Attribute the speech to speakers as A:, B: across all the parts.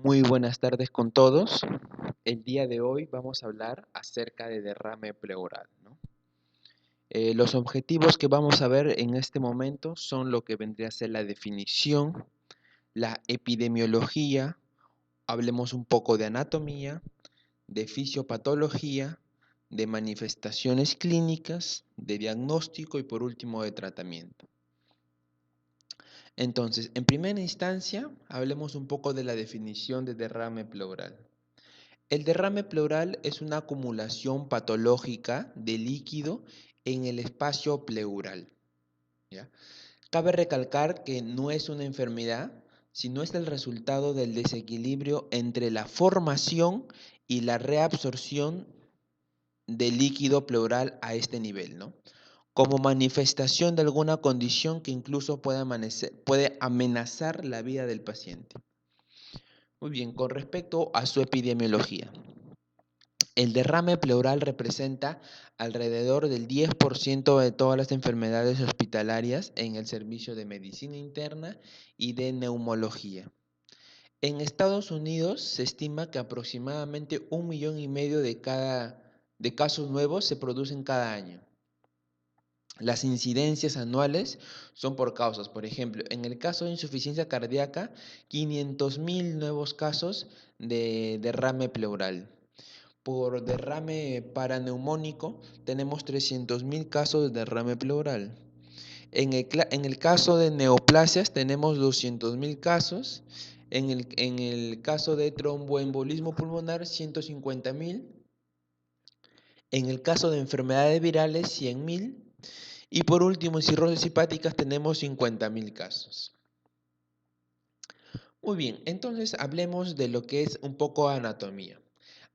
A: Muy buenas tardes con todos. El día de hoy vamos a hablar acerca de derrame pleural, ¿no? Los objetivos que vamos a ver en este momento son lo que vendría a ser la definición, la epidemiología, hablemos un poco de anatomía, de fisiopatología, de manifestaciones clínicas, de diagnóstico y por último de tratamiento. Entonces, en primera instancia, hablemos un poco de la definición de derrame pleural. El derrame pleural es una acumulación patológica de líquido en el espacio pleural, ¿ya? Cabe recalcar que no es una enfermedad, sino es el resultado del desequilibrio entre la formación y la reabsorción del líquido pleural a este nivel, ¿no? Como manifestación de alguna condición que incluso puede amenazar la vida del paciente. Muy bien, con respecto a su epidemiología. El derrame pleural representa alrededor del 10% de todas las enfermedades hospitalarias en el servicio de medicina interna y de neumología. En Estados Unidos se estima que aproximadamente 1,5 millones de casos nuevos se producen cada año. Las incidencias anuales son por causas, por ejemplo, en el caso de insuficiencia cardíaca, 500,000 nuevos casos de derrame pleural. Por derrame paraneumónico tenemos 300,000 casos de derrame pleural. En el caso de neoplasias tenemos 200,000 casos. En el caso de tromboembolismo pulmonar, 150,000. En el caso de enfermedades virales, 100,000. Y por último, en cirrosis hepáticas tenemos 50,000 casos. Muy bien, entonces hablemos de lo que es un poco anatomía.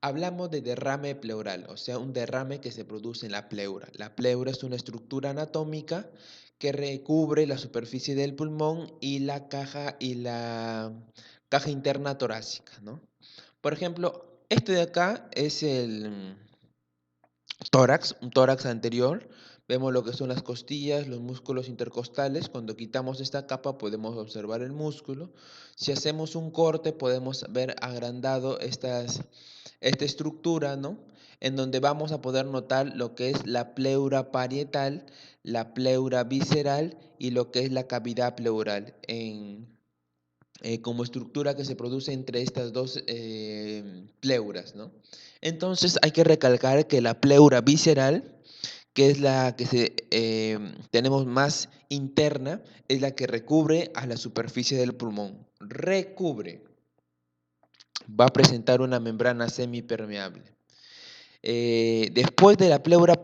A: Hablamos de derrame pleural, o sea, un derrame que se produce en la pleura. La pleura es una estructura anatómica que recubre la superficie del pulmón y la caja interna torácica, ¿no? Por ejemplo, este de acá es el tórax, un tórax anterior. Vemos lo que son las costillas, los músculos intercostales. Cuando quitamos esta capa podemos observar el músculo. Si hacemos un corte podemos ver agrandado esta estructura, ¿no? En donde vamos a poder notar lo que es la pleura parietal, la pleura visceral y lo que es la cavidad pleural como estructura que se produce entre estas dos pleuras, ¿no? Entonces hay que recalcar que la pleura visceral, que es la que tenemos más interna, es la que recubre a la superficie del pulmón. Recubre. Va a presentar una membrana semipermeable. Después de la pleura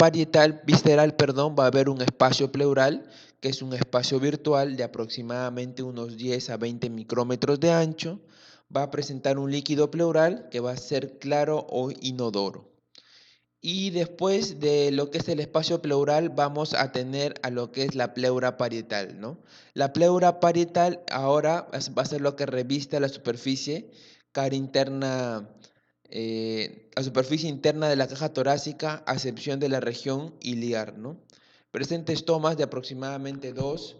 A: visceral, va a haber un espacio pleural, que es un espacio virtual de aproximadamente unos 10 a 20 micrómetros de ancho. Va a presentar un líquido pleural que va a ser claro o inodoro. Y después de lo que es el espacio pleural, vamos a tener a lo que es la pleura parietal, ¿no? La pleura parietal ahora va a ser lo que revista la superficie cara interna, la superficie interna de la caja torácica, a excepción de la región iliar, ¿no? Presenta estomas de aproximadamente 2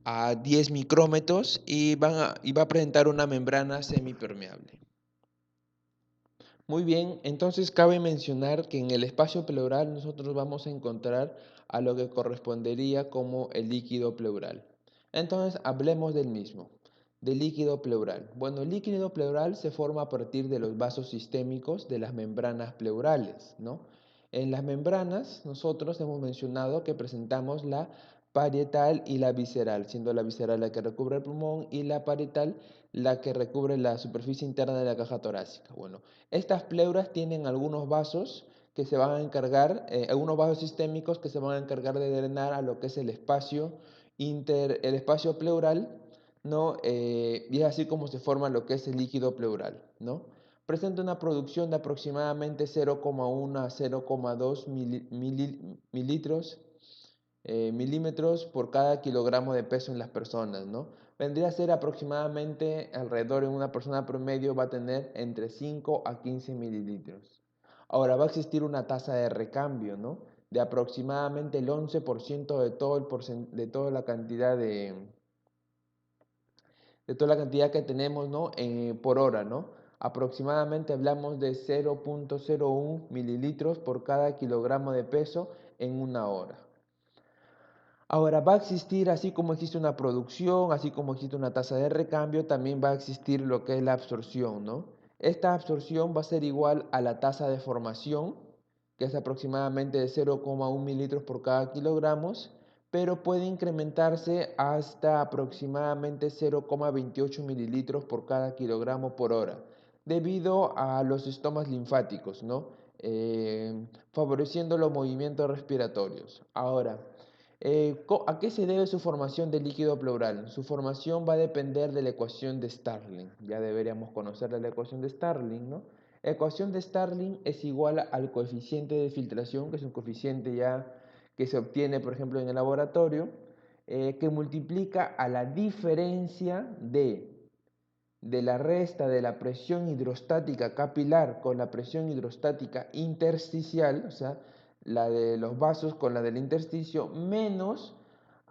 A: a 10 micrómetros y va a presentar una membrana semipermeable. Muy bien, entonces cabe mencionar que en el espacio pleural nosotros vamos a encontrar a lo que correspondería como el líquido pleural. Entonces hablemos del mismo, del líquido pleural. Bueno, el líquido pleural se forma a partir de los vasos sistémicos de las membranas pleurales, ¿no? En las membranas nosotros hemos mencionado que presentamos la parietal y la visceral, siendo la visceral la que recubre el pulmón y la parietal la que recubre la superficie interna de la caja torácica. Bueno, estas pleuras tienen algunos vasos que se van a encargar, algunos vasos sistémicos que se van a encargar de drenar a lo que es el espacio pleural, ¿no? Y es así como se forma lo que es el líquido pleural, ¿no? Presenta una producción de aproximadamente 0,1 a 0,2 milímetros por cada kilogramo de peso en las personas, ¿no? Vendría a ser aproximadamente alrededor en una persona promedio va a tener entre 5 a 15 mililitros. Ahora va a existir una tasa de recambio, ¿no? De aproximadamente el 11% de toda la cantidad de toda la cantidad que tenemos, ¿no? Por hora, ¿no? Aproximadamente hablamos de 0,01 mililitros por cada kilogramo de peso en una hora. Ahora, va a existir, así como existe una producción, así como existe una tasa de recambio, también va a existir lo que es la absorción, ¿no? Esta absorción va a ser igual a la tasa de formación, que es aproximadamente de 0,1 mililitros por cada kilogramo, pero puede incrementarse hasta aproximadamente 0,28 mililitros por cada kilogramo por hora, debido a los estomas linfáticos, ¿no? Favoreciendo los movimientos respiratorios. Ahora, ¿a qué se debe su formación de líquido pleural? Su formación va a depender de la ecuación de Starling. Ya deberíamos conocer la ecuación de Starling, ¿no? La ecuación de Starling es igual al coeficiente de filtración, que es un coeficiente ya que se obtiene, por ejemplo, en el laboratorio, que multiplica a la diferencia de la resta de la presión hidrostática capilar con la presión hidrostática intersticial, o sea, la de los vasos con la del intersticio, menos,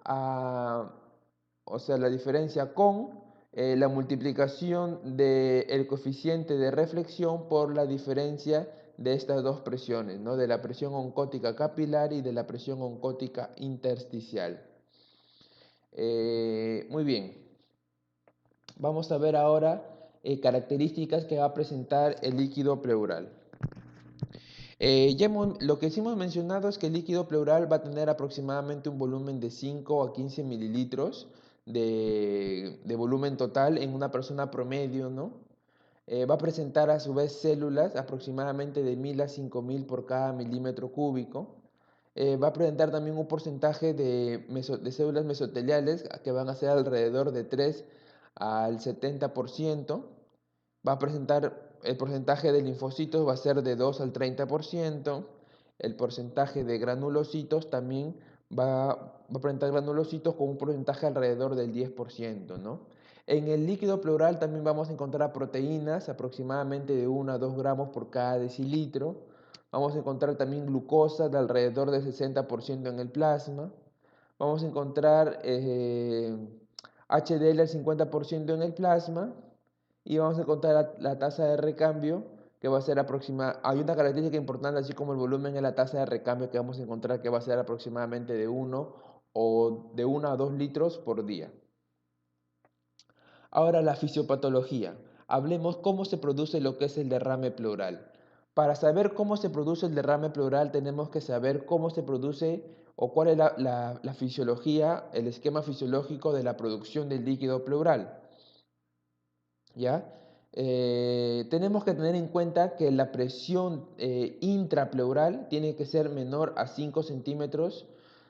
A: o sea, la diferencia con la multiplicación del coeficiente de reflexión por la diferencia de estas dos presiones, ¿no? De la presión oncótica capilar y de la presión oncótica intersticial. Muy bien. Vamos a ver ahora características que va a presentar el líquido pleural. Lo que sí hemos mencionado es que el líquido pleural va a tener aproximadamente un volumen de 5 a 15 mililitros de volumen total en una persona promedio, ¿no? Va a presentar a su vez células aproximadamente de 1000 a 5000 por cada milímetro cúbico. Va a presentar también un porcentaje de células mesoteliales que van a ser alrededor de 3 al 70%. Va a presentar el porcentaje de linfocitos va a ser de 2 al 30%. El porcentaje de granulocitos también va a presentar granulocitos con un porcentaje alrededor del 10%, ¿no? En el líquido pleural también vamos a encontrar proteínas aproximadamente de 1 a 2 gramos por cada decilitro. Vamos a encontrar también glucosa de alrededor del 60% en el plasma. Vamos a encontrar HDL al 50% en el plasma. Y vamos a encontrar la tasa de recambio que va a ser aproximadamente, hay una característica importante así como el volumen en la tasa de recambio que vamos a encontrar que va a ser aproximadamente de 1 a 2 litros por día. Ahora la fisiopatología. Hablemos cómo se produce lo que es el derrame pleural. Para saber cómo se produce el derrame pleural tenemos que saber cómo se produce o cuál es la fisiología, el esquema fisiológico de la producción del líquido pleural. ¿Ya? Tenemos que tener en cuenta que la presión intrapleural tiene que ser menor a 5 centímetros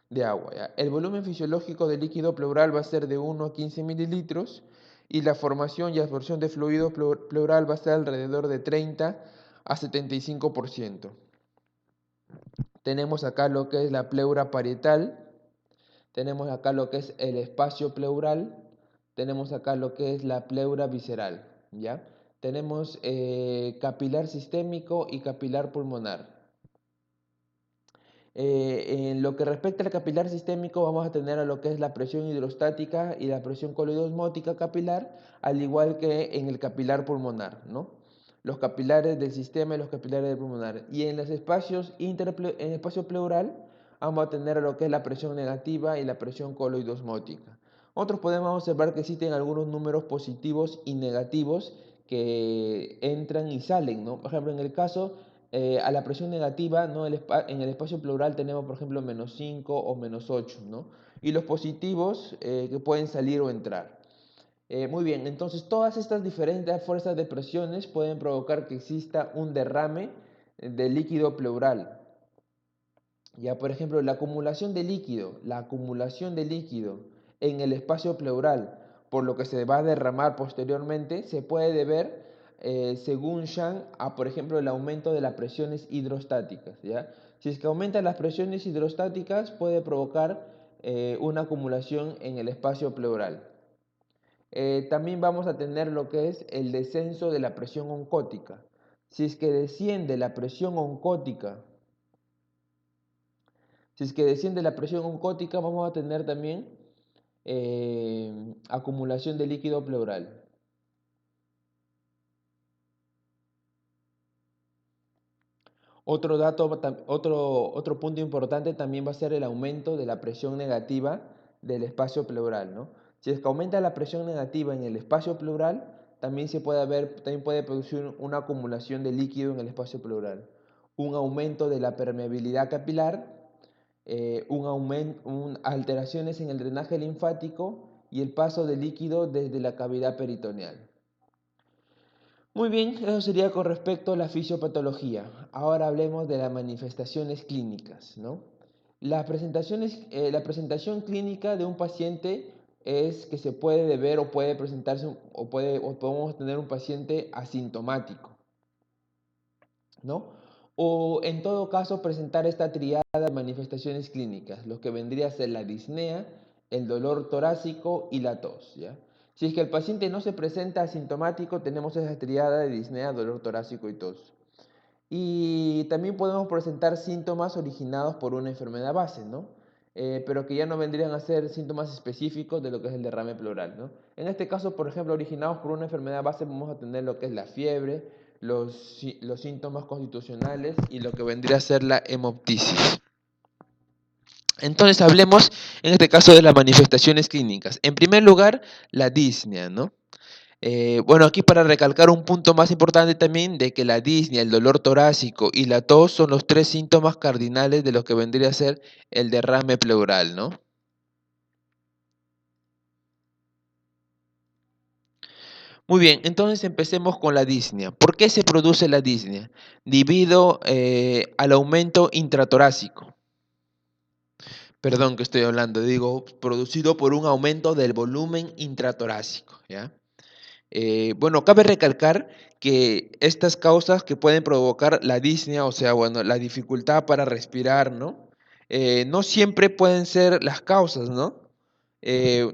A: de agua, ¿ya? El volumen fisiológico del líquido pleural va a ser de 1 a 15 mililitros y la formación y absorción de fluido pleural va a ser alrededor de 30 a 75%. Tenemos acá lo que es la pleura parietal, tenemos acá lo que es el espacio pleural, tenemos acá lo que es la pleura visceral, ¿ya? Tenemos capilar sistémico y capilar pulmonar. En lo que respecta al capilar sistémico vamos a tener a lo que es la presión hidrostática y la presión coloidosmótica capilar, al igual que en el capilar pulmonar, ¿no? Los capilares del sistema y los capilares del pulmonar. Y en los espacios en el espacio pleural vamos a tener a lo que es la presión negativa y la presión coloidosmótica. Otros podemos observar que existen algunos números positivos y negativos que entran y salen, ¿no? Por ejemplo, en el caso a la presión negativa, ¿no? En el espacio pleural tenemos, por ejemplo, menos 5 o menos 8, ¿no? Y los positivos que pueden salir o entrar. Muy bien, entonces todas estas diferentes fuerzas de presiones pueden provocar que exista un derrame de líquido pleural. Ya, por ejemplo, la acumulación de líquido en el espacio pleural, por lo que se va a derramar posteriormente, se puede deber, según Shang, a, por ejemplo, el aumento de las presiones hidrostáticas, ¿ya? Si es que aumentan las presiones hidrostáticas, puede provocar una acumulación en el espacio pleural. También vamos a tener lo que es el descenso de la presión oncótica. Si es que desciende la presión oncótica, Si es que desciende la presión oncótica, vamos a tener también acumulación de líquido pleural. Otro punto importante también va a ser el aumento de la presión negativa del espacio pleural, ¿no? Si es que aumenta la presión negativa en el espacio pleural, también puede producir una acumulación de líquido en el espacio pleural, un aumento de la permeabilidad capilar, alteraciones en el drenaje linfático y el paso de líquido desde la cavidad peritoneal. Muy bien, eso sería con respecto a la fisiopatología. Ahora hablemos de las manifestaciones clínicas, ¿no? La presentación clínica de un paciente es que se puede deber o puede presentarse o podemos tener un paciente asintomático, ¿no? O en todo caso presentar esta triada de manifestaciones clínicas, lo que vendría a ser la disnea, el dolor torácico y la tos, ¿ya? Si es que el paciente no se presenta asintomático, tenemos esa triada de disnea, dolor torácico y tos. Y también podemos presentar síntomas originados por una enfermedad base, ¿no? Pero que ya no vendrían a ser síntomas específicos de lo que es el derrame pleural, ¿no? En este caso, por ejemplo, originados por una enfermedad base, vamos a tener lo que es la fiebre, los síntomas constitucionales y lo que vendría a ser la hemoptisis. Entonces hablemos en este caso de las manifestaciones clínicas. En primer lugar, la disnea, ¿no? Bueno, aquí para recalcar un punto más importante también de que la disnea, el dolor torácico y la tos son los tres síntomas cardinales de lo que vendría a ser el derrame pleural, ¿no? Muy bien, entonces empecemos con la disnea. ¿Por qué se produce la disnea? Debido al aumento intratorácico. Perdón que estoy hablando, digo, producido por un aumento del volumen intratorácico, ¿ya? Bueno, cabe recalcar que estas causas que pueden provocar la disnea, o sea, bueno, la dificultad para respirar, ¿no? No siempre pueden ser las causas, ¿no?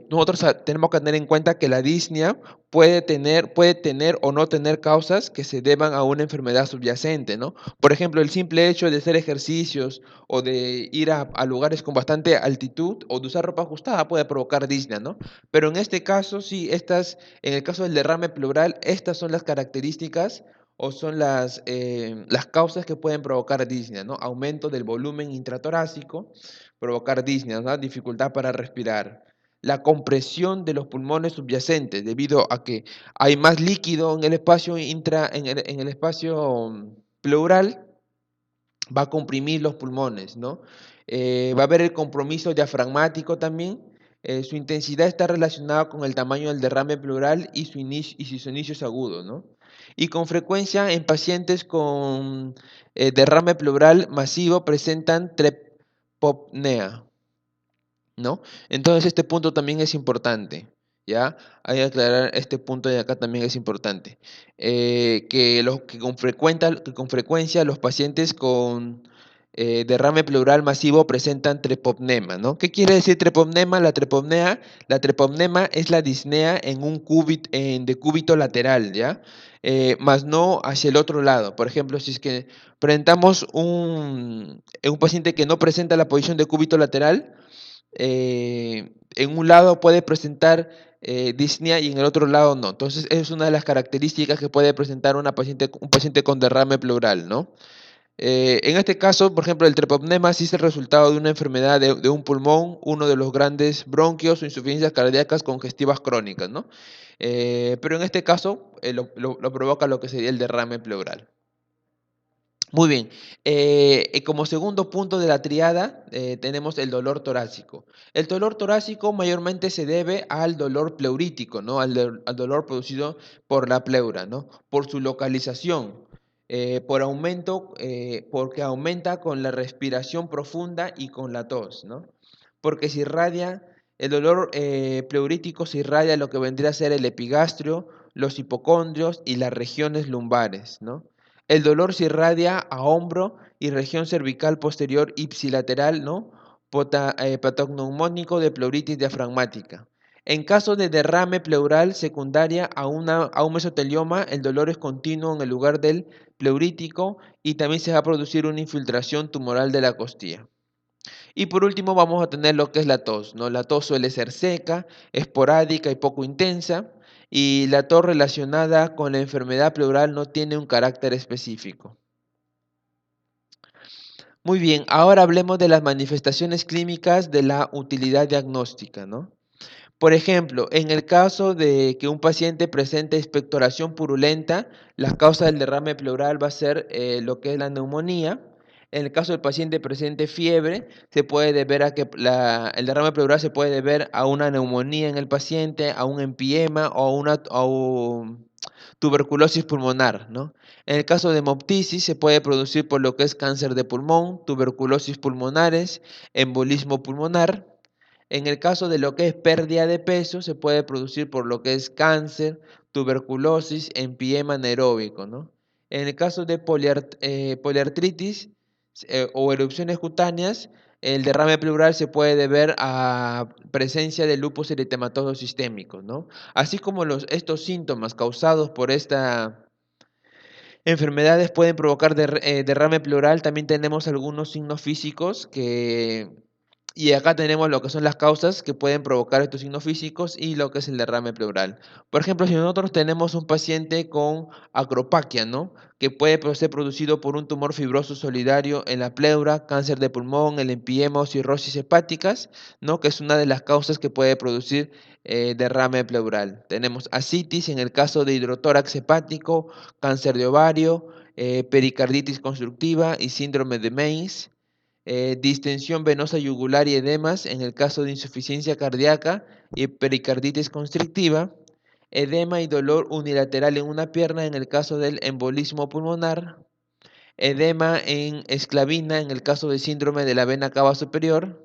A: Nosotros tenemos que tener en cuenta que la disnea puede tener o no tener causas que se deban a una enfermedad subyacente, ¿no? Por ejemplo, el simple hecho de hacer ejercicios o de ir a lugares con bastante altitud o de usar ropa ajustada puede provocar disnea, ¿no? Pero en este caso, sí, en el caso del derrame pleural, estas son las características o son las causas que pueden provocar disnea, ¿no? Aumento del volumen intratorácico, provocar disnea, ¿no? Dificultad para respirar. La compresión de los pulmones subyacentes, debido a que hay más líquido en el espacio en el espacio pleural, va a comprimir los pulmones, ¿no? Va a haber el compromiso diafragmático también. Su intensidad está relacionada con el tamaño del derrame pleural y sus inicios agudos, ¿no? Y con frecuencia en pacientes con derrame pleural masivo presentan trepopnea, ¿no? Entonces este punto también es importante, ¿ya? Hay que aclarar este punto de acá también es importante. Que con frecuencia los pacientes con derrame pleural masivo presentan trepopnema, ¿no? ¿Qué quiere decir trepopnema? La trepopnema es la disnea en un decúbito lateral, ¿ya? Más no hacia el otro lado. Por ejemplo, si es que presentamos un paciente que no presenta la posición de cúbito lateral, en un lado puede presentar disnea y en el otro lado no. Entonces, es una de las características que puede presentar un paciente con derrame pleural, ¿no? En este caso, por ejemplo, el trepopnema sí es el resultado de una enfermedad de un pulmón, uno de los grandes bronquios o insuficiencias cardíacas congestivas crónicas, ¿no? Pero en este caso lo provoca lo que sería el derrame pleural. Muy bien. Como segundo punto de la triada tenemos el dolor torácico. El dolor torácico mayormente se debe al dolor pleurítico, ¿no? Al dolor producido por la pleura, ¿no? Por su localización, porque aumenta con la respiración profunda y con la tos, ¿no? Porque el dolor pleurítico se irradia lo que vendría a ser el epigastrio, los hipocondrios y las regiones lumbares, ¿no? El dolor se irradia a hombro y región cervical posterior ipsilateral, ¿no? Patognomónico de pleuritis diafragmática. En caso de derrame pleural secundaria a un mesotelioma, el dolor es continuo en el lugar del pleurítico y también se va a producir una infiltración tumoral de la costilla. Y por último vamos a tener lo que es la tos, ¿no? La tos suele ser seca, esporádica y poco intensa, y la tos relacionada con la enfermedad pleural no tiene un carácter específico. Muy bien, ahora hablemos de las manifestaciones clínicas de la utilidad diagnóstica, ¿no? Por ejemplo, en el caso de que un paciente presente expectoración purulenta, la causa del derrame pleural va a ser lo que es la neumonía. En el caso del paciente presente fiebre, se puede deber a que el derrame pleural se puede deber a una neumonía en el paciente, a un empiema o a tuberculosis pulmonar, ¿no? En el caso de hemoptisis se puede producir por lo que es cáncer de pulmón, tuberculosis pulmonares, embolismo pulmonar. En el caso de lo que es pérdida de peso, se puede producir por lo que es cáncer, tuberculosis, empiema anaeróbico, ¿no? En el caso de poliartritis o erupciones cutáneas, el derrame pleural se puede deber a presencia de lupus eritematoso sistémico, ¿no? Así como estos síntomas causados por esta enfermedades pueden provocar derrame pleural, también tenemos algunos signos físicos y acá tenemos lo que son las causas que pueden provocar estos signos físicos y lo que es el derrame pleural. Por ejemplo, si nosotros tenemos un paciente con acropaquia, ¿no? Que puede ser producido por un tumor fibroso solidario en la pleura, cáncer de pulmón, el empiema o cirrosis hepáticas, ¿no? Que es una de las causas que puede producir derrame pleural. Tenemos ascitis en el caso de hidrotórax hepático, cáncer de ovario, pericarditis constructiva y síndrome de Mainz. Distensión venosa yugular y edemas en el caso de insuficiencia cardíaca y pericarditis constrictiva, edema y dolor unilateral en una pierna en el caso del embolismo pulmonar, edema en esclavina en el caso del síndrome de la vena cava superior,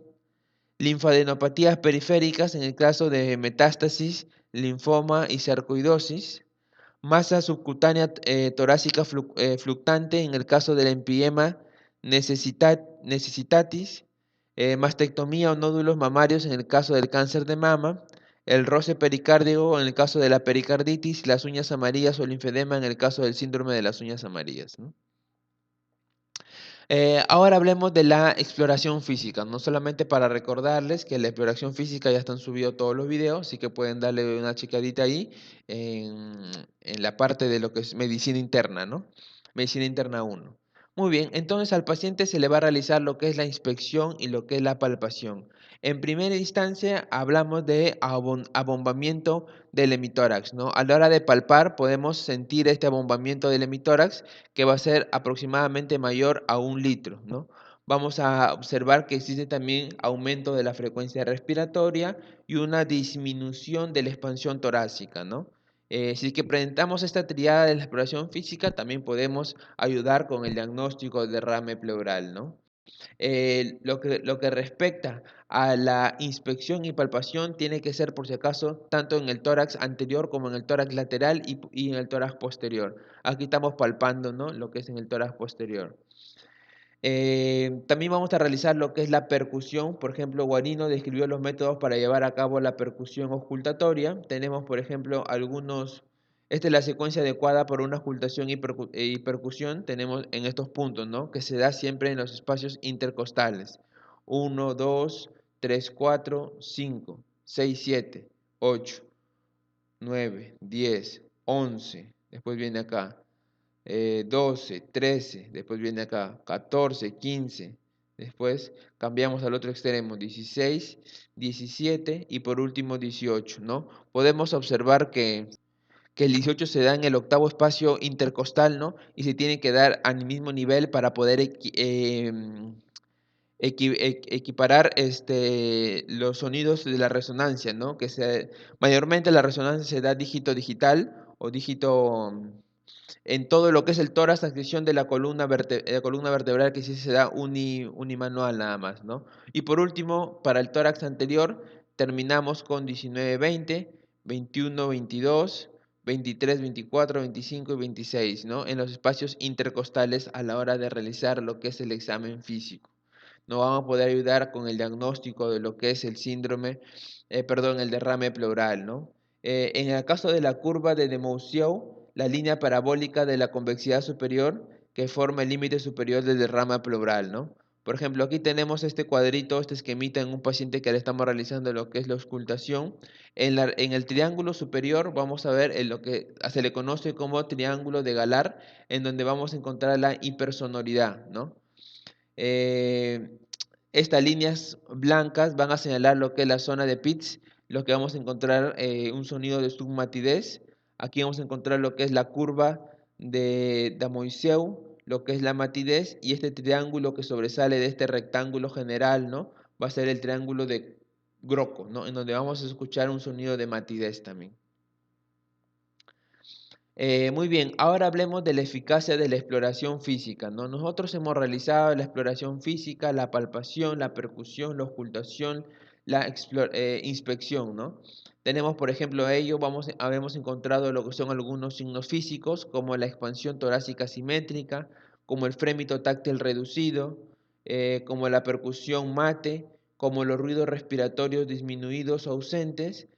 A: linfadenopatías periféricas en el caso de metástasis, linfoma y sarcoidosis, masa subcutánea torácica fluctuante en el caso del empiema necesitatis, mastectomía o nódulos mamarios en el caso del cáncer de mama, el roce pericárdico en el caso de la pericarditis, las uñas amarillas o linfedema en el caso del síndrome de las uñas amarillas, ¿no? Ahora hablemos de la exploración física, no solamente para recordarles que la exploración física ya están subidos todos los videos, así que pueden darle una checadita ahí en, en la parte de lo que es medicina interna, ¿no? Medicina interna uno. Muy bien, entonces al paciente se le va a realizar lo que es la inspección y lo que es la palpación. En primera instancia hablamos de abombamiento del hemitórax, ¿no? A la hora de palpar podemos sentir este abombamiento del hemitórax que va a ser aproximadamente mayor a 1 litro, ¿no? Vamos a observar que existe también aumento de la frecuencia respiratoria y una disminución de la expansión torácica, ¿no? Si que presentamos esta triada de la exploración física, también podemos ayudar con el diagnóstico de derrame pleural, ¿no? Lo que respecta a la inspección y palpación tiene que ser por si acaso tanto en el tórax anterior como en el tórax lateral y en el tórax posterior. Aquí estamos palpando, ¿no? Lo que es en el tórax posterior. También vamos a realizar lo que es la percusión. Por ejemplo, Guarino describió los métodos para llevar a cabo la percusión auscultatoria. Tenemos, por ejemplo, esta es la secuencia adecuada para una auscultación y percusión. Tenemos en estos puntos, ¿no? Que se da siempre en los espacios intercostales. 1, 2, 3, 4, 5, 6, 7, 8, 9, 10, 11. Después viene acá. 12, 13, después viene acá 14, 15, después cambiamos al otro extremo 16, 17 y por último 18, ¿no? Podemos observar que el 18 se da en el octavo espacio intercostal, ¿no? Y se tiene que dar al mismo nivel para poder equiparar los sonidos de la resonancia, ¿no? Mayormente la resonancia se da dígito digital o dígito en todo lo que es el tórax, transcripción de la columna vertebral que sí se da unimanual nada más, ¿no? Y por último, para el tórax anterior, terminamos con 19, 20, 21, 22, 23, 24, 25 y 26, ¿no? En los espacios intercostales a la hora de realizar lo que es el examen físico. Nos vamos a poder ayudar con el diagnóstico de lo que es el derrame pleural, ¿no? En el caso de la curva de Demoussiau, la línea parabólica de la convexidad superior que forma el límite superior del derrame pleural, ¿no? Por ejemplo, aquí tenemos este cuadrito, este esquemita en un paciente que le estamos realizando lo que es la auscultación. En el triángulo superior vamos a ver lo que se le conoce como triángulo de Galar, en donde vamos a encontrar la hipersonoridad, ¿no? Eh, Estas líneas blancas van a señalar lo que es la zona de pitch, lo que vamos a encontrar un sonido de submatidez. Aquí vamos a encontrar lo que es la curva de Damoiseau, lo que es la matidez, y este triángulo que sobresale de este rectángulo general, ¿no? Va a ser el triángulo de Groco, ¿no? En donde vamos a escuchar un sonido de matidez también. Muy bien, ahora hablemos de la eficacia de la exploración física, ¿no? Nosotros hemos realizado la exploración física, la palpación, la percusión, la ocultación, la inspección, ¿no? Tenemos, por ejemplo, habemos encontrado lo que son algunos signos físicos, como la expansión torácica simétrica, como el frémito táctil reducido, como la percusión mate, como los ruidos respiratorios disminuidos o ausentes,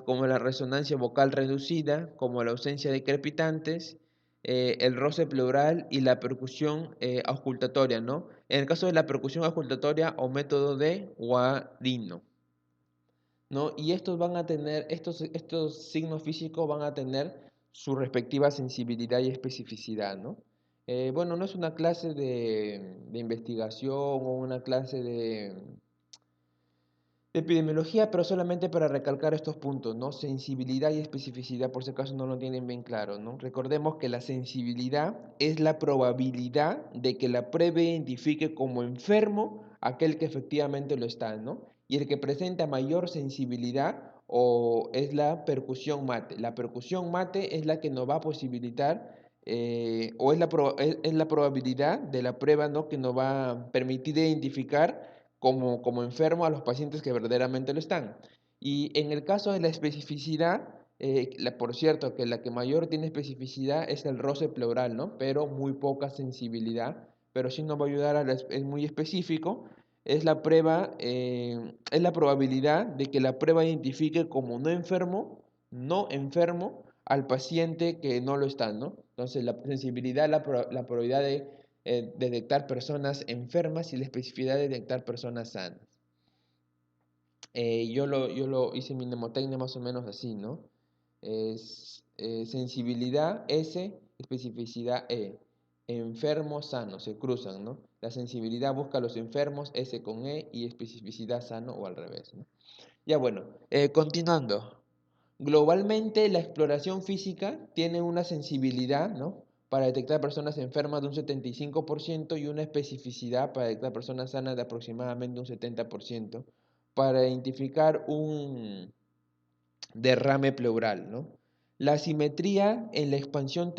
A: como la resonancia vocal reducida, como la ausencia de crepitantes, el roce pleural y la percusión auscultatoria, ¿no? En el caso de la percusión auscultatoria o método de Guarino, ¿no? Y estos signos físicos van a tener su respectiva sensibilidad y especificidad, ¿no? Bueno, no es una clase de investigación o una clase de epidemiología, pero solamente para recalcar estos puntos, ¿no? Sensibilidad y especificidad, por si acaso no lo tienen bien claro, ¿no? Recordemos que la sensibilidad es la probabilidad de que la prueba identifique como enfermo aquel que efectivamente lo está, ¿no? Y el que presenta mayor sensibilidad es la percusión mate. La percusión mate es la que nos va a posibilitar o es la probabilidad de la prueba, ¿no? Que nos va a permitir identificar como enfermo a los pacientes que verdaderamente lo están. Y en el caso de la especificidad, por cierto, que la que mayor tiene especificidad es el roce pleural, ¿no? Pero muy poca sensibilidad, pero sí nos va a ayudar es muy específico. Es la probabilidad de que la prueba identifique como no enfermo al paciente que no lo está, ¿no? Entonces, la sensibilidad, la probabilidad de detectar personas enfermas y la especificidad de detectar personas sanas. Yo lo hice mi mnemotecnia más o menos así, ¿no? Sensibilidad S, especificidad E. Enfermo, sano, se cruzan, ¿no? La sensibilidad busca a los enfermos, S con E, y especificidad sano o al revés, ¿no? Ya bueno, continuando. Globalmente, la exploración física tiene una sensibilidad, ¿no? Para detectar personas enfermas de un 75% y una especificidad para detectar personas sanas de aproximadamente un 70% para identificar un derrame pleural, ¿no? La simetría en la expansión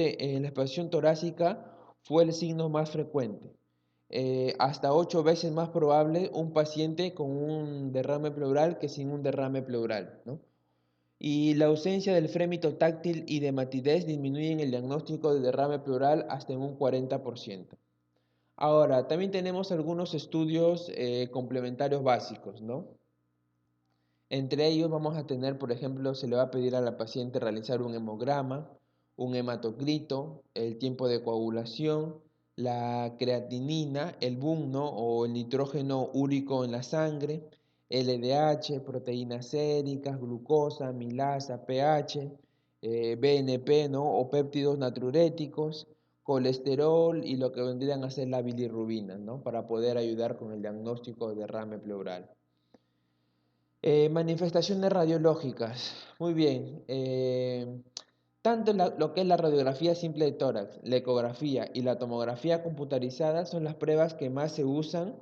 A: torácica fue el signo más frecuente. Hasta 8 veces más probable un paciente con un derrame pleural que sin un derrame pleural, ¿no? Y la ausencia del frémito táctil y de matidez disminuyen el diagnóstico de derrame pleural hasta en un 40%. Ahora, también tenemos algunos estudios complementarios básicos, ¿no? Entre ellos vamos a tener, por ejemplo, se le va a pedir a la paciente realizar un hemograma, un hematocrito, el tiempo de coagulación, la creatinina, el BUN, ¿no? O el nitrógeno úrico en la sangre, LDH, proteínas séricas, glucosa, amilasa, pH, BNP, ¿no? O péptidos natriuréticos, colesterol y lo que vendrían a ser la bilirrubina, ¿no? Para poder ayudar con el diagnóstico de derrame pleural. Manifestaciones radiológicas. Muy bien. Tanto lo que es la radiografía simple de tórax, la ecografía y la tomografía computarizada son las pruebas que más se usan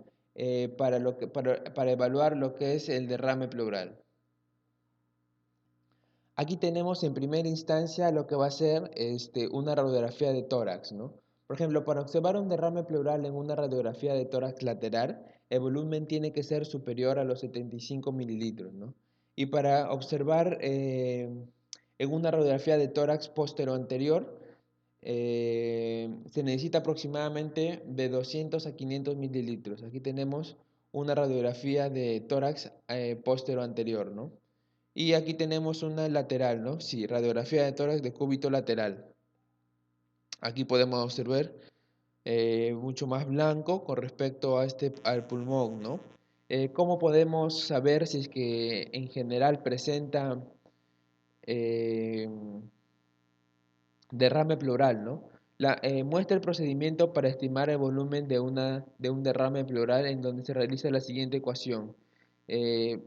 A: para evaluar lo que es el derrame pleural. Aquí tenemos en primera instancia lo que va a ser una radiografía de tórax, ¿no? Por ejemplo, para observar un derrame pleural en una radiografía de tórax lateral, el volumen tiene que ser superior a los 75 mililitros, ¿no? Y para observar en una radiografía de tórax postero-anterior, se necesita aproximadamente de 200 a 500 mililitros. Aquí tenemos una radiografía de tórax postero-anterior, ¿no? Y aquí tenemos una lateral, ¿no? Sí, radiografía de tórax de cúbito lateral. Aquí podemos observar mucho más blanco con respecto al pulmón, ¿no? ¿Cómo podemos saber si es que en general presenta eh, derrame pleural, ¿no? Muestra el procedimiento para estimar el volumen de un derrame pleural en donde se realiza la siguiente ecuación.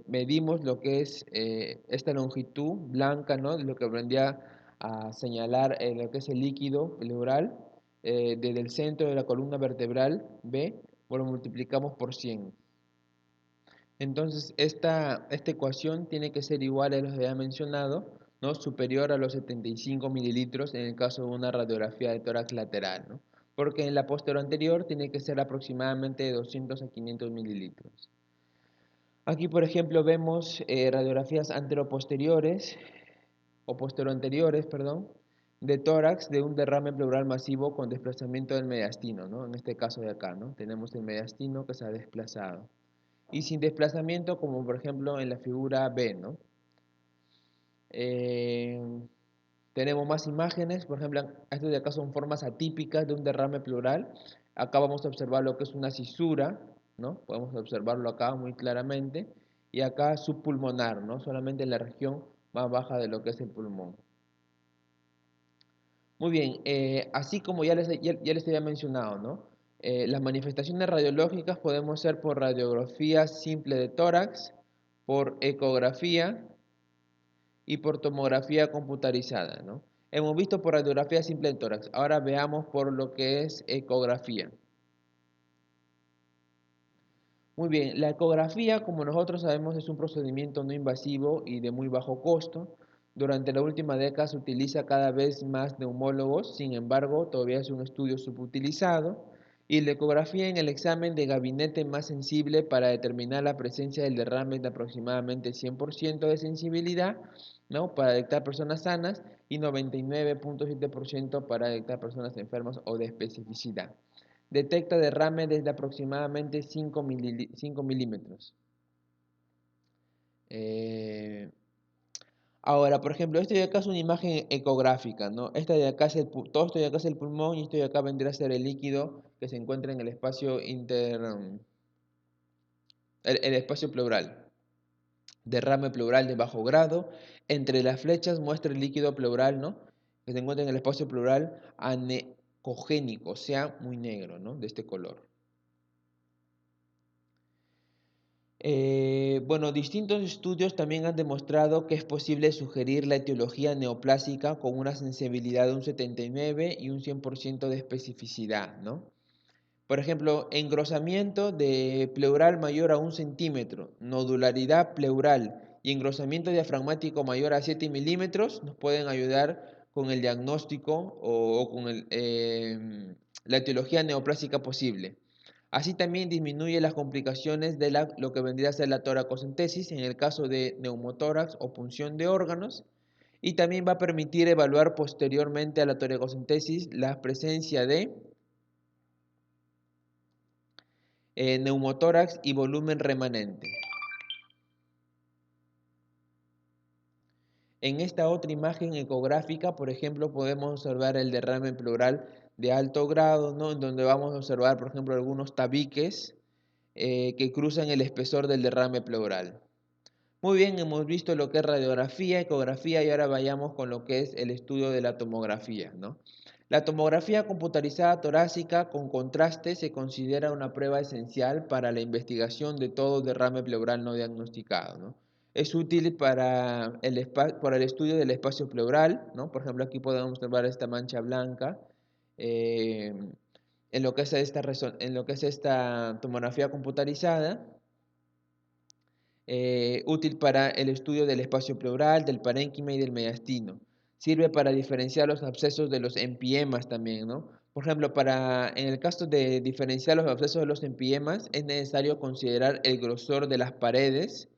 A: Medimos lo que es esta longitud blanca, ¿no? Lo que vendría a señalar lo que es el líquido pleural desde el centro de la columna vertebral B, lo multiplicamos por 100. Entonces, esta ecuación tiene que ser igual a los que ya mencionado, ¿no? Superior a los 75 mililitros en el caso de una radiografía de tórax lateral, ¿no? Porque en la posterior anterior tiene que ser aproximadamente de 200 a 500 mililitros. Aquí, por ejemplo, vemos radiografías anteroposteriores, o posterior-anteriores, perdón, de tórax de un derrame pleural masivo con desplazamiento del mediastino, ¿no? En este caso de acá, ¿no? Tenemos el mediastino que se ha desplazado y sin desplazamiento, como por ejemplo en la figura B, ¿no? Eh, Tenemos más imágenes, por ejemplo, estas de acá son formas atípicas de un derrame pleural. Acá vamos a observar lo que es una cisura, ¿no? Podemos observarlo acá muy claramente. Y acá subpulmonar, ¿no? Solamente en la región más baja de lo que es el pulmón. Muy bien, así como ya les había mencionado, ¿no? Las manifestaciones radiológicas podemos ser por radiografía simple de tórax, por ecografía y por tomografía computarizada, ¿no? Hemos visto por radiografía simple de tórax, ahora veamos por lo que es ecografía. Muy bien, la ecografía, como nosotros sabemos, es un procedimiento no invasivo y de muy bajo costo. Durante la última década se utiliza cada vez más neumólogos, sin embargo, todavía es un estudio subutilizado. Y la ecografía en el examen de gabinete más sensible para determinar la presencia del derrame de aproximadamente 100% de sensibilidad, ¿no? Para detectar personas sanas y 99.7% para detectar personas enfermas o de especificidad. Detecta derrame desde aproximadamente 5 milímetros. Eh, Ahora, por ejemplo, esto de acá es una imagen ecográfica, ¿no? Esta de acá todo esto de acá es el pulmón y esto de acá vendría a ser el líquido que se encuentra en el espacio el espacio pleural. Derrame pleural de bajo grado. Entre las flechas muestra el líquido pleural, ¿no? Que se encuentra en el espacio pleural anecogénico, o sea, muy negro, ¿no? De este color. Bueno, distintos estudios también han demostrado que es posible sugerir la etiología neoplásica con una sensibilidad de un 79 y un 100% de especificidad, ¿no? Por ejemplo, engrosamiento de pleural mayor a 1 centímetro, nodularidad pleural y engrosamiento diafragmático mayor a 7 milímetros nos pueden ayudar con el diagnóstico o con la etiología neoplásica posible. Así también disminuye las complicaciones de lo que vendría a ser la toracocentesis en el caso de neumotórax o punción de órganos y también va a permitir evaluar posteriormente a la toracocentesis la presencia de neumotórax y volumen remanente. En esta otra imagen ecográfica, por ejemplo, podemos observar el derrame pleural de alto grado, ¿no? En donde vamos a observar, por ejemplo, algunos tabiques que cruzan el espesor del derrame pleural. Muy bien, hemos visto lo que es radiografía, ecografía y ahora vayamos con lo que es el estudio de la tomografía, ¿no? La tomografía computarizada torácica con contraste se considera una prueba esencial para la investigación de todo derrame pleural no diagnosticado, ¿no? Es útil para el estudio del espacio pleural, ¿no? Por ejemplo, aquí podemos observar esta mancha blanca eh, en lo que es esta tomografía computarizada. Útil para el estudio del espacio pleural, del parénquima y del mediastino. Sirve para diferenciar los abscesos de los empiemas también, ¿no? Por ejemplo, en el caso de diferenciar los abscesos de los empiemas, es necesario considerar el grosor de las paredes,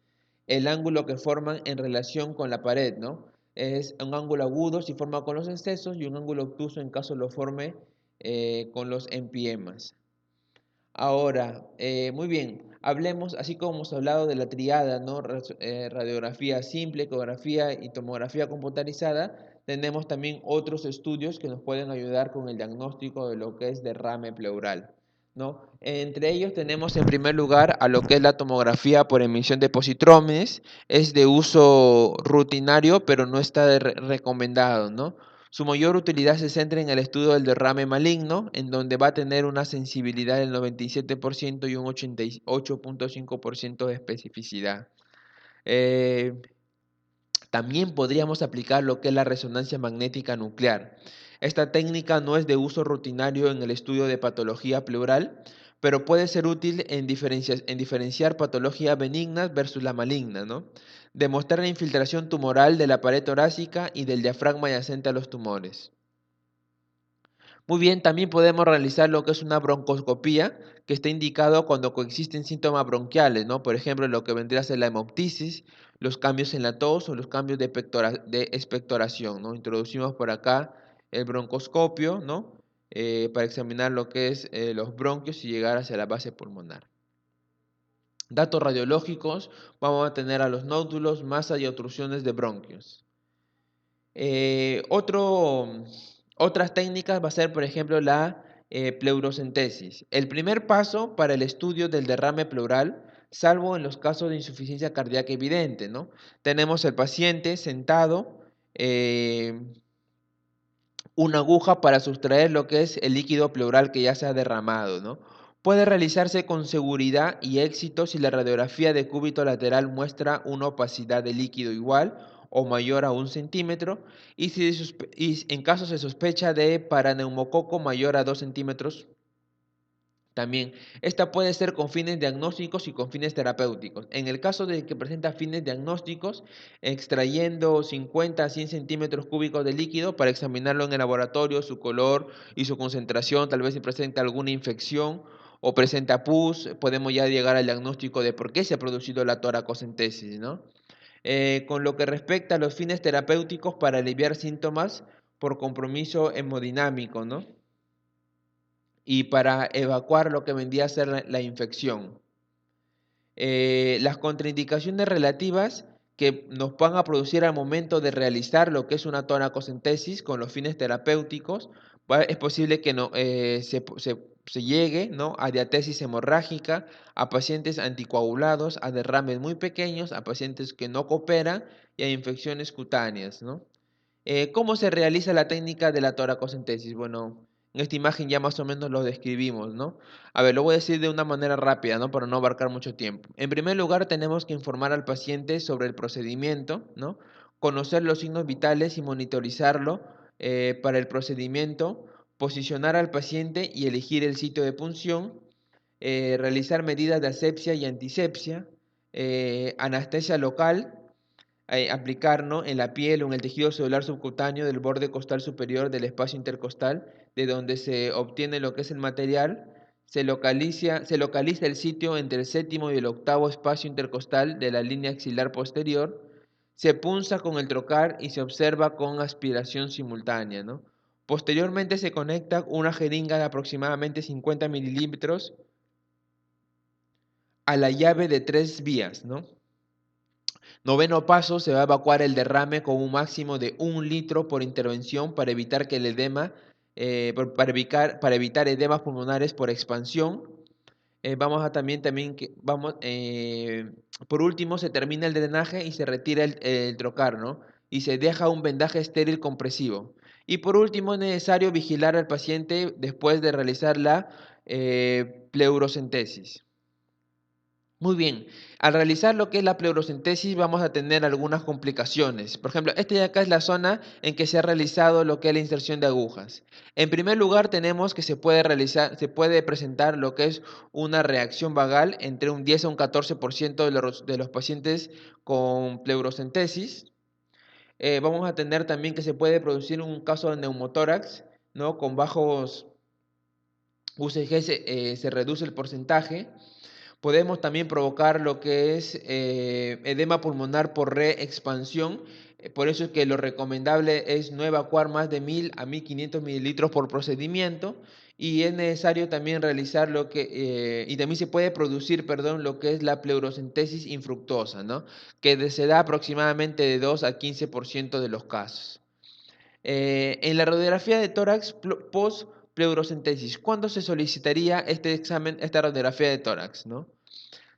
A: el ángulo que forman en relación con la pared, ¿no? Es un ángulo agudo si forma con los excesos y un ángulo obtuso en caso lo forme con los empiemas. Ahora, muy bien, hablemos, así como hemos hablado de la triada, ¿no? Radiografía simple, ecografía y tomografía computarizada, tenemos también otros estudios que nos pueden ayudar con el diagnóstico de lo que es derrame pleural, ¿no? Entre ellos tenemos en primer lugar a lo que es la tomografía por emisión de positrómenes, es de uso rutinario, pero no está recomendado, ¿no? Su mayor utilidad se centra en el estudio del derrame maligno, en donde va a tener una sensibilidad del 97% y un 88.5% de especificidad. También podríamos aplicar lo que es la resonancia magnética nuclear. Esta técnica no es de uso rutinario en el estudio de patología pleural, pero puede ser útil en diferenciar patologías benignas versus la maligna, ¿no? Demostrar la infiltración tumoral de la pared torácica y del diafragma adyacente a los tumores. Muy bien, también podemos realizar lo que es una broncoscopía, que está indicado cuando coexisten síntomas bronquiales, ¿no? Por ejemplo, lo que vendría a ser la hemoptisis, los cambios en la tos o los cambios de expectoración, ¿no? Introducimos por acá el broncoscopio, ¿no? Para examinar lo que es los bronquios y llegar hacia la base pulmonar. Datos radiológicos, vamos a tener a los nódulos, masa y obstrucciones de bronquios. Otras técnicas va a ser, por ejemplo, la pleurocentesis. El primer paso para el estudio del derrame pleural, salvo en los casos de insuficiencia cardíaca evidente, ¿no? Tenemos el paciente sentado, una aguja para sustraer lo que es el líquido pleural que ya se ha derramado, ¿no? Puede realizarse con seguridad y éxito si la radiografía de cúbito lateral muestra una opacidad de líquido igual o mayor a 1 centímetro y en caso se sospecha de paraneumococo mayor a 2 centímetros. También, esta puede ser con fines diagnósticos y con fines terapéuticos. En el caso de que presenta fines diagnósticos, extrayendo 50 a 100 centímetros cúbicos de líquido para examinarlo en el laboratorio, su color y su concentración, tal vez si presenta alguna infección o presenta pus, podemos ya llegar al diagnóstico de por qué se ha producido la toracocentesis, ¿no? Con lo que respecta a los fines terapéuticos para aliviar síntomas por compromiso hemodinámico, ¿no? Y para evacuar lo que vendría a ser la infección. Las contraindicaciones relativas que nos van a producir al momento de realizar lo que es una toracocentesis con los fines terapéuticos, es posible que se llegue, ¿no?, a diatesis hemorrágica, a pacientes anticoagulados, a derrames muy pequeños, a pacientes que no cooperan y a infecciones cutáneas, ¿no? ¿Cómo se realiza la técnica de la toracocentesis? Bueno, en esta imagen ya más o menos lo describimos, ¿no? A ver, lo voy a decir de una manera rápida, ¿no? Para no abarcar mucho tiempo. En primer lugar, tenemos que informar al paciente sobre el procedimiento, ¿no? Conocer los signos vitales y monitorizarlo para el procedimiento, posicionar al paciente y elegir el sitio de punción, realizar medidas de asepsia y antisepsia, anestesia local, aplicar, ¿no?, en la piel o en el tejido celular subcutáneo del borde costal superior del espacio intercostal, de donde se obtiene lo que es el material. Se localiza el sitio entre el séptimo y el octavo espacio intercostal de la línea axilar posterior. Se punza con el trocar y se observa con aspiración simultánea, ¿no? Posteriormente se conecta una jeringa de aproximadamente 50 mililitros a la llave de 3 vías, ¿no? Noveno paso, se va a evacuar el derrame con un máximo de 1 litro por intervención para evitar que el edema, para evitar edemas pulmonares por expansión. Vamos a por último, se termina el drenaje y se retira el trocar, ¿no? Y se deja un vendaje estéril compresivo. Y por último, es necesario vigilar al paciente después de realizar la pleurocentesis. Muy bien, al realizar lo que es la pleurocentesis vamos a tener algunas complicaciones. Por ejemplo, esta de acá es la zona en que se ha realizado lo que es la inserción de agujas. En primer lugar, tenemos que se puede presentar lo que es una reacción vagal entre un 10 a un 14% de los pacientes con pleurocentesis. Vamos a tener también que se puede producir un caso de neumotórax, ¿no? Con bajos UCG se reduce el porcentaje. Podemos también provocar lo que es edema pulmonar por reexpansión. Por eso es que lo recomendable es no evacuar más de 1000 a 1500 mililitros por procedimiento. Y es necesario también realizar y también se puede producir, perdón, lo que es la pleurocentesis infructuosa, ¿no? Que se da aproximadamente de 2 a 15% de los casos. En la radiografía de tórax post pleurocentesis, ¿cuándo se solicitaría este examen, esta radiografía de tórax, ¿no?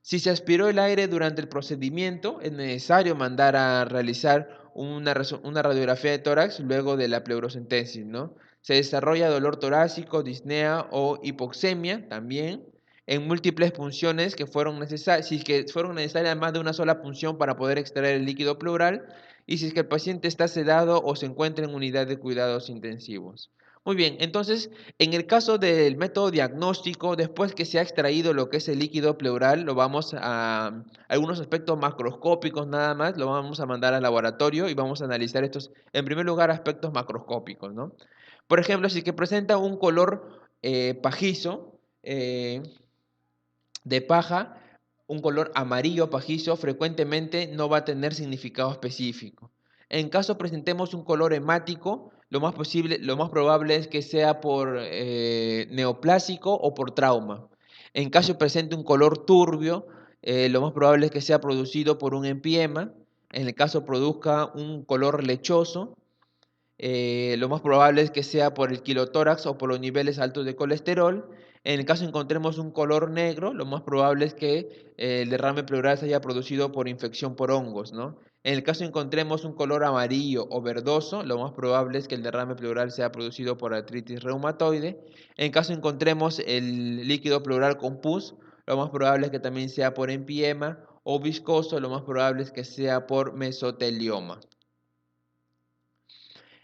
A: Si se aspiró el aire durante el procedimiento, es necesario mandar a realizar una radiografía de tórax luego de la pleurocentesis, ¿no? Se desarrolla dolor torácico, disnea o hipoxemia también en múltiples punciones que fueron necesarias, si es que fueron necesarias más de una sola punción para poder extraer el líquido pleural y si es que el paciente está sedado o se encuentra en unidad de cuidados intensivos. Muy bien, entonces, en el caso del método diagnóstico, después que se ha extraído lo que es el líquido pleural, lo vamos a algunos aspectos macroscópicos nada más, lo vamos a mandar al laboratorio y vamos a analizar estos, en primer lugar, aspectos macroscópicos, ¿no? Por ejemplo, si que presenta un color pajizo, de paja, un color amarillo pajizo, frecuentemente no va a tener significado específico. En caso presentemos un color hemático, lo más probable es que sea por neoplásico o por trauma. En caso presente un color turbio, lo más probable es que sea producido por un empiema. En el caso produzca un color lechoso, lo más probable es que sea por el quilotórax o por los niveles altos de colesterol. En el caso encontremos un color negro, lo más probable es que el derrame pleural se haya producido por infección por hongos, ¿no? En el caso encontremos un color amarillo o verdoso, lo más probable es que el derrame pleural sea producido por artritis reumatoide. En el caso encontremos el líquido pleural con pus, lo más probable es que también sea por empiema o viscoso, lo más probable es que sea por mesotelioma.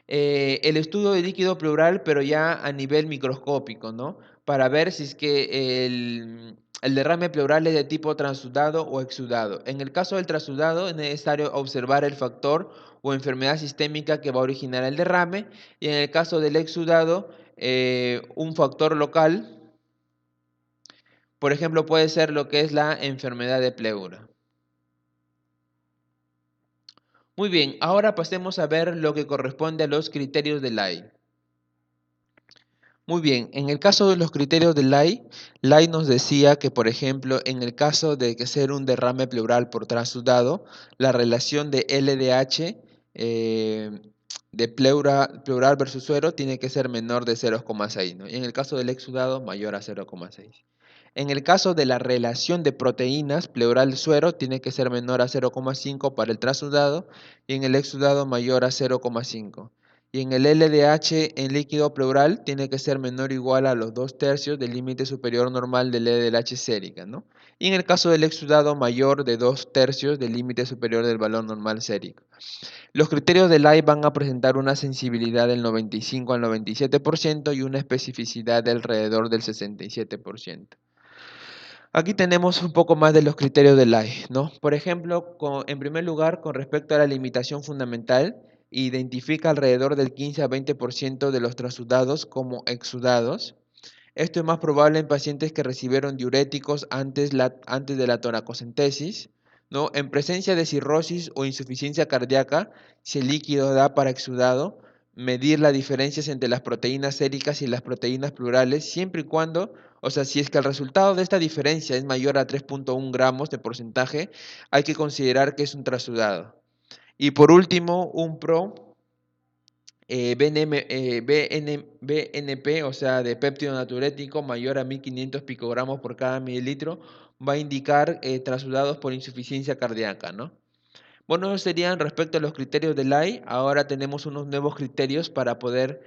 A: El estudio de líquido pleural, pero ya a nivel microscópico, ¿no? Para ver si es que el derrame pleural es de tipo transudado o exudado. En el caso del transudado es necesario observar el factor o enfermedad sistémica que va a originar el derrame y en el caso del exudado, un factor local, por ejemplo, puede ser lo que es la enfermedad de pleura. Muy bien, ahora pasemos a ver lo que corresponde a los criterios de Lai. Muy bien, en el caso de los criterios de Lai nos decía que, por ejemplo, en el caso de que ser un derrame pleural por transudado, la relación de LDH de pleural versus suero tiene que ser menor de 0,6, ¿no? Y en el caso del exudado, mayor a 0,6. En el caso de la relación de proteínas pleural-suero, tiene que ser menor a 0,5 para el transudado y en el exudado mayor a 0,5. Y en el LDH en líquido pleural tiene que ser menor o igual a los 2/3 del límite superior normal del LDH sérica, ¿no? Y en el caso del exudado mayor de 2/3 del límite superior del valor normal sérico. Los criterios de Lai van a presentar una sensibilidad del 95 al 97% y una especificidad de alrededor del 67%. Aquí tenemos un poco más de los criterios de Lai, ¿no? Por ejemplo, en primer lugar, con respecto a la limitación fundamental, identifica alrededor del 15 a 20% de los transudados como exudados. Esto es más probable en pacientes que recibieron diuréticos antes de la toracocentesis, ¿no? En presencia de cirrosis o insuficiencia cardíaca, si el líquido da para exudado, medir las diferencias entre las proteínas séricas y las proteínas plurales, siempre y cuando, o sea, si es que el resultado de esta diferencia es mayor a 3,1 gramos de porcentaje, hay que considerar que es un transudado. Y por último, un PRO BNP, o sea, de péptido natriurético mayor a 1500 picogramos por cada mililitro, va a indicar trasudados por insuficiencia cardíaca, ¿no? Bueno, esos serían respecto a los criterios de Lai. Ahora tenemos unos nuevos criterios para poder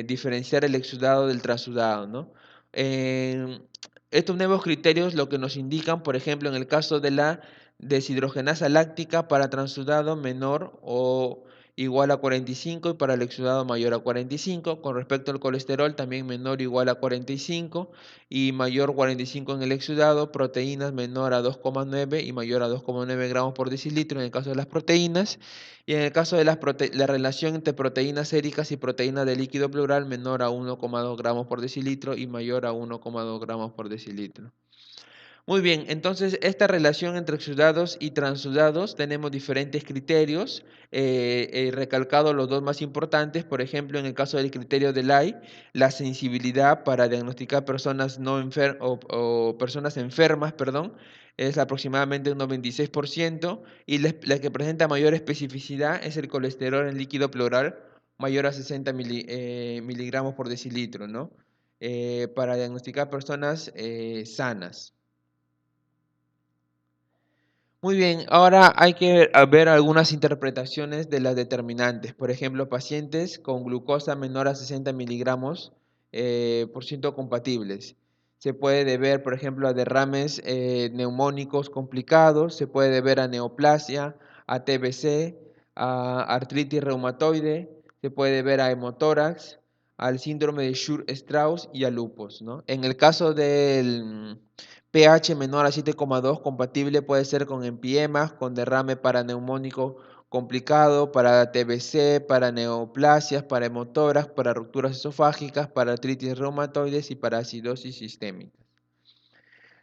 A: diferenciar el exudado del trasudado, ¿no? Estos nuevos criterios lo que nos indican, por ejemplo, en el caso de la deshidrogenasa láctica para transudado menor o igual a 45 y para el exudado mayor a 45. Con respecto al colesterol también menor o igual a 45 y mayor 45 en el exudado, proteínas menor a 2,9 y mayor a 2,9 gramos por decilitro en el caso de las proteínas, y en el caso de la relación entre proteínas séricas y proteínas de líquido pleural menor a 1,2 gramos por decilitro y mayor a 1,2 gramos por decilitro. Muy bien, entonces esta relación entre exudados y transudados tenemos diferentes criterios, he recalcado los dos más importantes, por ejemplo, en el caso del criterio de Lai, la sensibilidad para diagnosticar personas o personas enfermas, perdón, es aproximadamente un 96% y la que presenta mayor especificidad es el colesterol en líquido pleural mayor a 60 miligramos por decilitro, ¿no? Para diagnosticar personas sanas. Muy bien, ahora hay que ver algunas interpretaciones de las determinantes. Por ejemplo, pacientes con glucosa menor a 60 miligramos por ciento compatibles. Se puede deber, por ejemplo, a derrames neumónicos complicados, se puede deber a neoplasia, a TBC, a artritis reumatoide, se puede deber a hemotórax, al síndrome de Schur-Strauss y a lupus, ¿no? En el caso del pH menor a 7,2 compatible puede ser con empiemas, con derrame paraneumónico complicado, para TBC, para neoplasias, para hemotórax, para rupturas esofágicas, para artritis reumatoides y para acidosis sistémica.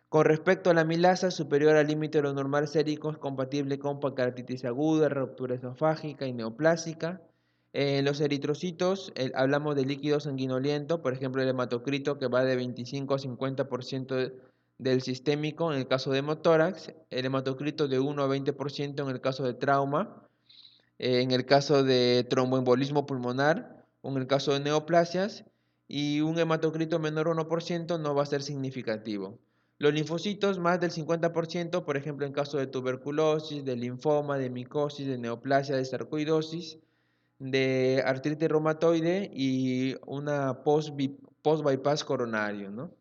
A: Con respecto a la amilasa, superior al límite de lo normal sérico, es compatible con pancreatitis aguda, ruptura esofágica y neoplásica. En los eritrocitos, hablamos de líquido sanguinolento, por ejemplo, el hematocrito que va de 25 a 50% del sistémico en el caso de hemotórax, el hematocrito de 1 a 20% en el caso de trauma, en el caso de tromboembolismo pulmonar o en el caso de neoplasias, y un hematocrito menor a 1% no va a ser significativo. Los linfocitos más del 50%, por ejemplo, en caso de tuberculosis, de linfoma, de micosis, de neoplasia, de sarcoidosis, de artritis reumatoide y una post-bypass coronario, ¿no?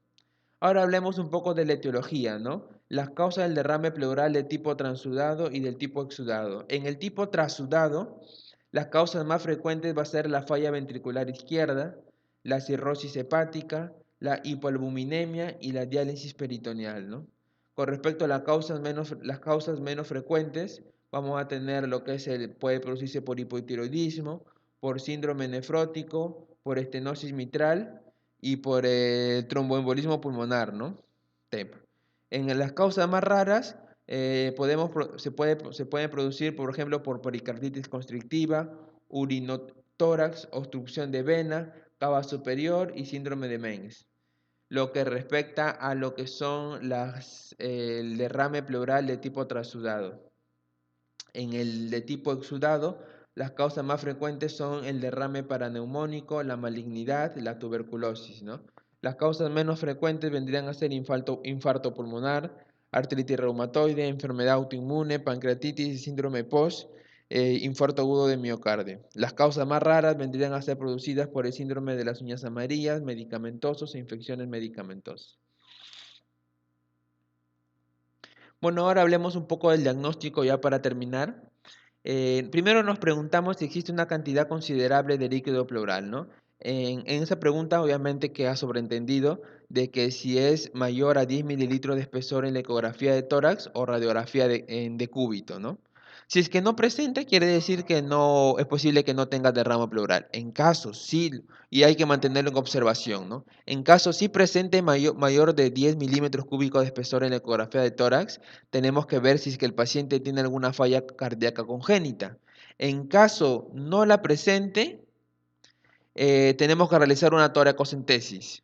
A: Ahora hablemos un poco de la etiología, ¿no? Las causas del derrame pleural de tipo transudado y del tipo exudado. En el tipo transudado, las causas más frecuentes va a ser la falla ventricular izquierda, la cirrosis hepática, la hipoalbuminemia y la diálisis peritoneal, ¿no? Con respecto a las causas menos frecuentes, vamos a tener lo que puede producirse por hipotiroidismo, por síndrome nefrótico, por estenosis mitral y por tromboembolismo pulmonar, ¿no? TEP. En las causas más raras se pueden producir, por ejemplo, por pericarditis constrictiva, urinotórax, obstrucción de vena, cava superior y síndrome de Mengs. Lo que respecta a lo que son el derrame pleural de tipo transudado. En el de tipo exudado, las causas más frecuentes son el derrame paraneumónico, la malignidad, la tuberculosis, ¿no? Las causas menos frecuentes vendrían a ser infarto pulmonar, artritis reumatoide, enfermedad autoinmune, pancreatitis y síndrome post, infarto agudo de miocardio. Las causas más raras vendrían a ser producidas por el síndrome de las uñas amarillas, medicamentosos e infecciones medicamentosas. Bueno, ahora hablemos un poco del diagnóstico ya para terminar. Primero nos preguntamos si existe una cantidad considerable de líquido pleural, ¿no? En esa pregunta obviamente queda sobreentendido de que si es mayor a 10 mililitros de espesor en la ecografía de tórax o radiografía en decúbito, ¿no? Si es que no presenta, quiere decir que no es posible que no tenga derrame pleural. En caso sí, y hay que mantenerlo en observación, ¿no? En caso sí presente mayor de 10 milímetros cúbicos de espesor en la ecografía de tórax, tenemos que ver si es que el paciente tiene alguna falla cardíaca congénita. En caso no la presente, tenemos que realizar una toracocentesis.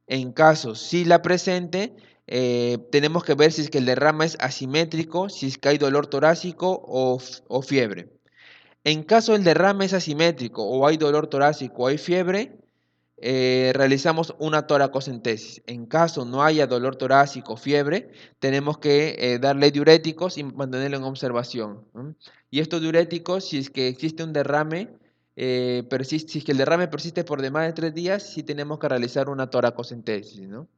A: En caso sí la presente, tenemos que ver si es que el derrame es asimétrico, si es que hay dolor torácico o fiebre. En caso el derrame es asimétrico o hay dolor torácico o hay fiebre, realizamos una toracocentesis. En caso no haya dolor torácico o fiebre, tenemos que darle diuréticos y mantenerlo en observación, ¿no? Y estos diuréticos, si es que existe un derrame, si es que el derrame persiste por más de 3 días, sí tenemos que realizar una toracocentesis, ¿no?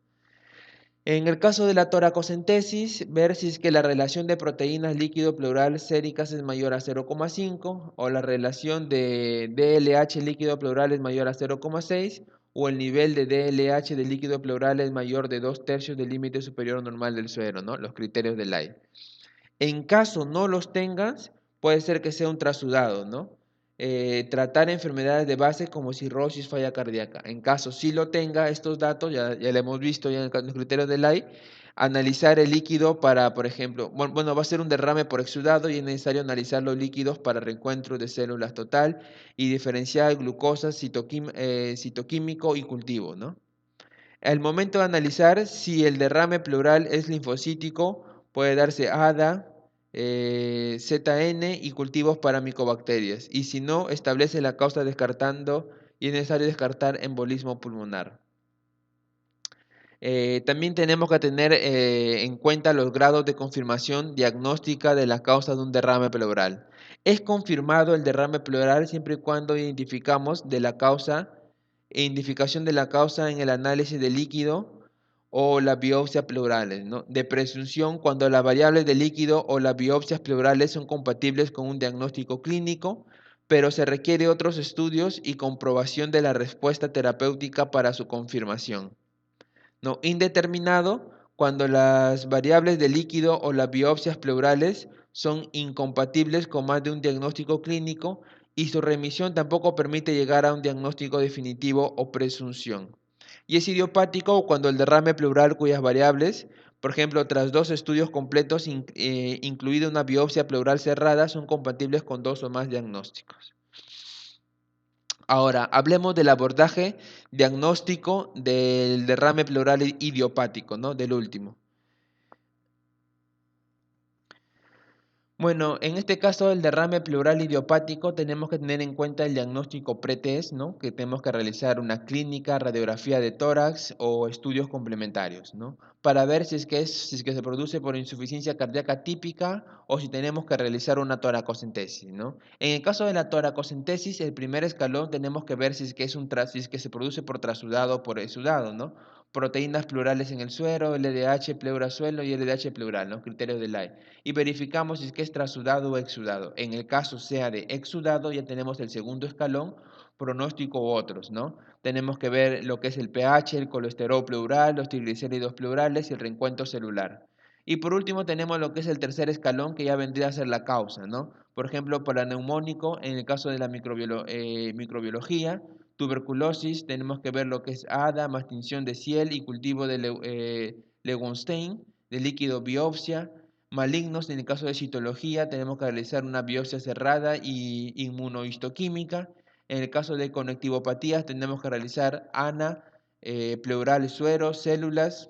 A: En el caso de la toracocentesis, ver si es que la relación de proteínas líquido pleural séricas es mayor a 0,5 o la relación de DLH líquido pleural es mayor a 0,6 o el nivel de DLH de líquido pleural es mayor de 2/3 del límite superior normal del suero, ¿no? Los criterios de Lai. En caso no los tengas, puede ser que sea un trasudado, ¿no? Tratar enfermedades de base como cirrosis, falla cardíaca. En caso sí lo tenga estos datos, ya lo hemos visto ya en los criterios de Lai, analizar el líquido para, por ejemplo, bueno, va a ser un derrame por exudado y es necesario analizar los líquidos para reencuentro de células total y diferenciar glucosa, citoquímico y cultivo, ¿no? Al momento de analizar si el derrame pleural es linfocítico, puede darse ADA, ZN y cultivos para micobacterias. Y si no, establece la causa descartando y es necesario descartar embolismo pulmonar. También tenemos que tener en cuenta los grados de confirmación diagnóstica de la causa de un derrame pleural. Es confirmado el derrame pleural siempre y cuando identificación de la causa en el análisis de líquido o las biopsias pleurales, ¿no? De presunción cuando las variables de líquido o las biopsias pleurales son compatibles con un diagnóstico clínico, pero se requiere otros estudios y comprobación de la respuesta terapéutica para su confirmación. No, indeterminado cuando las variables de líquido o las biopsias pleurales son incompatibles con más de un diagnóstico clínico y su remisión tampoco permite llegar a un diagnóstico definitivo o presunción. Y es idiopático cuando el derrame pleural cuyas variables, por ejemplo, tras dos estudios completos, incluida una biopsia pleural cerrada, son compatibles con dos o más diagnósticos. Ahora, hablemos del abordaje diagnóstico del derrame pleural idiopático, ¿no? Del último. Bueno, en este caso el derrame pleural idiopático tenemos que tener en cuenta el diagnóstico pre-test, ¿no? Que tenemos que realizar una clínica, radiografía de tórax o estudios complementarios, ¿no? Para ver si es que se produce por insuficiencia cardíaca típica o si tenemos que realizar una toracocentesis, ¿no? En el caso de la toracocentesis, el primer escalón tenemos que ver si es que se produce por trasudado o por exudado, ¿no? Proteínas pleurales en el suero, LDH pleura-suelo y LDH pleural, los criterios de Lai, y verificamos si es que es trasudado o exudado. En el caso sea de exudado, ya tenemos el segundo escalón, pronóstico u otros, ¿no? Tenemos que ver lo que es el pH, el colesterol pleural, los triglicéridos pleurales y el reencuentro celular. Y por último tenemos lo que es el tercer escalón, que ya vendría a ser la causa, ¿no? Por ejemplo, para neumónico, en el caso de la microbiología, tuberculosis, tenemos que ver lo que es ADA, más tinción de Ciel y cultivo de Legonstein, de líquido biopsia. Malignos, en el caso de citología, tenemos que realizar una biopsia cerrada y inmunohistoquímica. En el caso de conectivopatías, tenemos que realizar ANA, pleural, suero, células.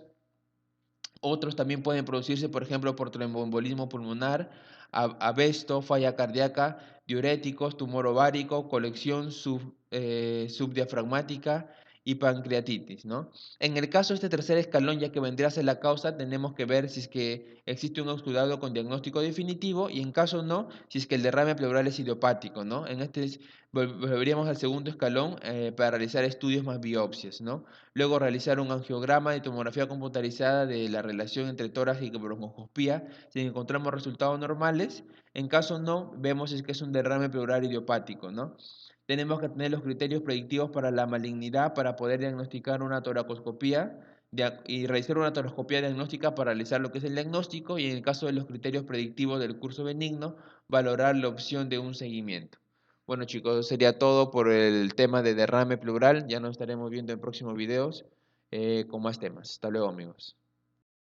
A: Otros también pueden producirse, por ejemplo, por tromboembolismo pulmonar, abesto, falla cardíaca, diuréticos, tumor ovárico, colección subdiafragmática y pancreatitis, ¿no? En el caso de este tercer escalón, ya que vendría a ser la causa, tenemos que ver si es que existe un exudado con diagnóstico definitivo y en caso no, si es que el derrame pleural es idiopático, ¿no? En este volveríamos al segundo escalón para realizar estudios más biopsias, ¿no? Luego realizar un angiograma de tomografía computarizada de la relación entre tórax y broncoscopía si encontramos resultados normales. En caso no, vemos si es que es un derrame pleural idiopático, ¿no? Tenemos que tener los criterios predictivos para la malignidad para poder diagnosticar una toracoscopía y realizar una toracoscopía diagnóstica para realizar lo que es el diagnóstico y en el caso de los criterios predictivos del curso benigno, valorar la opción de un seguimiento. Bueno chicos, sería todo por el tema de derrame pleural. Ya nos estaremos viendo en próximos videos con más temas. Hasta luego amigos.